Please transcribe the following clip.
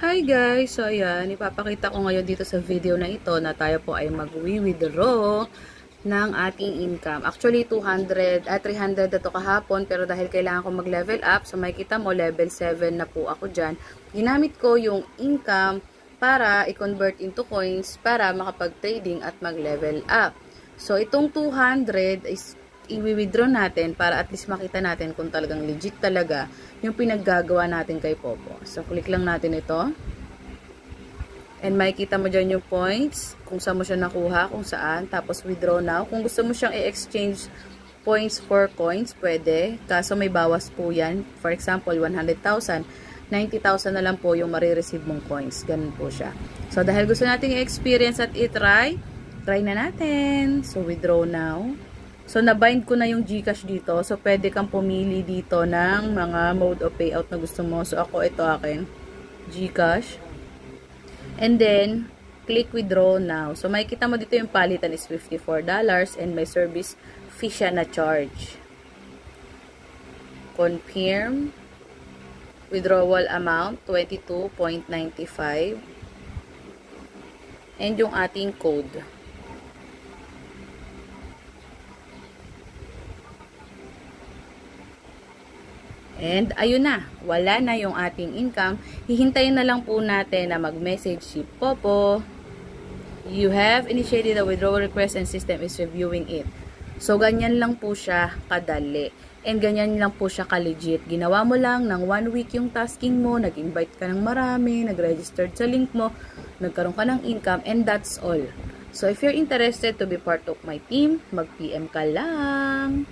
Hi guys! So ayan, ipapakita ko ngayon dito sa video na ito na tayo po ay mag-withdraw ng ating income. Actually, 300 na to kahapon, pero dahil kailangan ko mag-level up, so makikita mo, level 7 na po ako dyan. Ginamit ko yung income para i-convert into coins para makapag-trading at mag-level up. So itong 200 is i-withdraw natin para at least makita natin kung talagang legit talaga yung pinaggagawa natin kay Popo. So, click lang natin ito. And makikita mo dyan yung points, kung saan mo siya nakuha, kung saan. Tapos, withdraw now. Kung gusto mo siyang i-exchange points for coins, pwede. Kaso may bawas po yan. For example, 100,000. 90,000 na lang po yung marireceive mong coins. Ganun po siya. So, dahil gusto natin i-experience at i-try, try na natin. So, withdraw now. So, nabind ko na yung GCash dito. So, pwede kang pumili dito ng mga mode of payout na gusto mo. So, ako, ito akin. GCash. And then, click withdraw now. So, makikita mo dito yung palitan is $54 and may service fee siya na charge. Confirm. Withdrawal amount, 22.95. And yung ating code. And, ayun na. Wala na yung ating income. Hihintayin na lang po natin na mag-message si Popo. You have initiated a withdrawal request and system is reviewing it. So, ganyan lang po siya kadali. And, ganyan lang po siya ka-legit. Ginawa mo lang ng 1 week yung tasking mo, nag-invite ka ng marami, nag-registered sa link mo, nagkaroon ka ng income, and that's all. So, if you're interested to be part of my team, mag-PM ka lang.